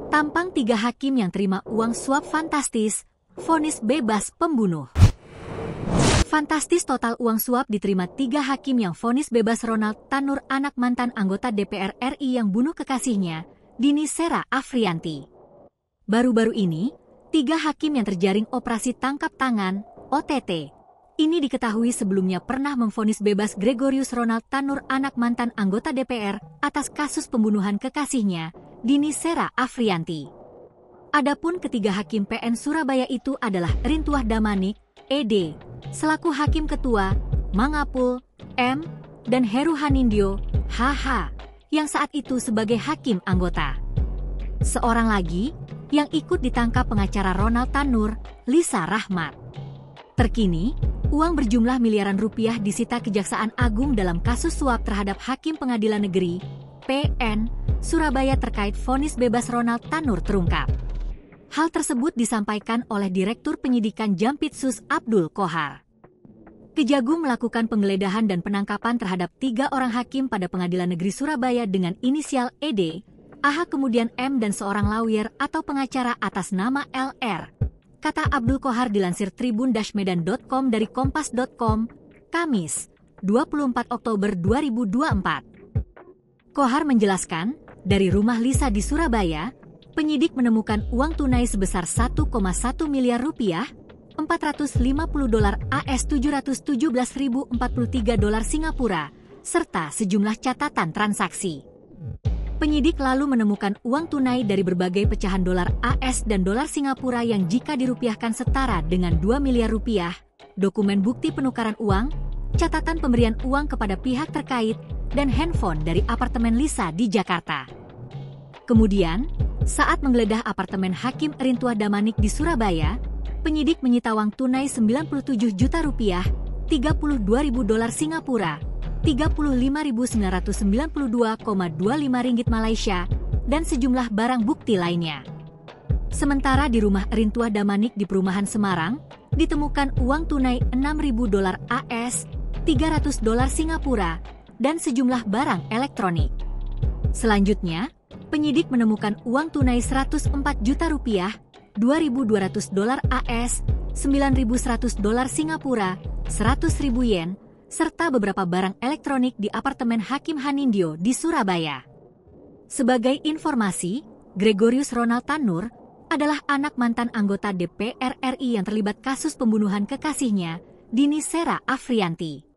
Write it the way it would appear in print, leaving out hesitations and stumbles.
Tampang 3 hakim yang terima uang suap fantastis, vonis bebas pembunuh. Fantastis total uang suap diterima 3 hakim yang vonis bebas. Ronald Tanur, anak mantan anggota DPR RI yang bunuh kekasihnya, Dini Sera Afrianti. Baru-baru ini, 3 hakim yang terjaring operasi tangkap tangan, OTT. Ini diketahui sebelumnya pernah memvonis bebas Gregorius Ronald Tanur, anak mantan anggota DPR, atas kasus pembunuhan kekasihnya, Dini Sera Afrianti. Adapun ketiga hakim PN Surabaya itu adalah Rintuah Damanik, ED, selaku Hakim Ketua, Mangapul, M, dan Heru Hanindyo, HH, yang saat itu sebagai hakim anggota. Seorang lagi yang ikut ditangkap pengacara Ronald Tanur, Lisa Rahmat. Terkini, uang berjumlah miliaran rupiah disita Kejaksaan Agung dalam kasus suap terhadap Hakim Pengadilan Negeri, PN, Surabaya terkait vonis bebas Ronald Tanur terungkap. Hal tersebut disampaikan oleh Direktur Penyidikan Jampitsus Abdul Qohar. Kejagung melakukan penggeledahan dan penangkapan terhadap 3 orang hakim pada Pengadilan Negeri Surabaya dengan inisial ED, AH kemudian M dan seorang lawyer atau pengacara atas nama LR. Kata Abdul Qohar dilansir tribun-medan.com dari kompas.com, Kamis, 24 Oktober 2024. Qohar menjelaskan, dari rumah Lisa di Surabaya, penyidik menemukan uang tunai sebesar 1,1 miliar rupiah, 450 dolar AS, 717.043 dolar Singapura, serta sejumlah catatan transaksi. Penyidik lalu menemukan uang tunai dari berbagai pecahan dolar AS dan dolar Singapura yang jika dirupiahkan setara dengan 2 miliar rupiah, dokumen bukti penukaran uang, catatan pemberian uang kepada pihak terkait, dan handphone dari apartemen Lisa di Jakarta. Kemudian, saat menggeledah apartemen Hakim Rintuah Damanik di Surabaya, penyidik menyita uang tunai 97 juta rupiah, 32.000 dolar Singapura, 35.992,25 ringgit Malaysia, dan sejumlah barang bukti lainnya. Sementara di rumah Rintuah Damanik di Perumahan Semarang, ditemukan uang tunai 6.000 dolar AS, 300 dolar Singapura, dan sejumlah barang elektronik. Selanjutnya, penyidik menemukan uang tunai 104 juta rupiah, 2.200 dolar AS, 9.100 dolar Singapura, 100.000 yen, serta beberapa barang elektronik di apartemen Hakim Hanindyo di Surabaya. Sebagai informasi, Gregorius Ronald Tanur adalah anak mantan anggota DPR RI yang terlibat kasus pembunuhan kekasihnya, Dini Sera Afrianti.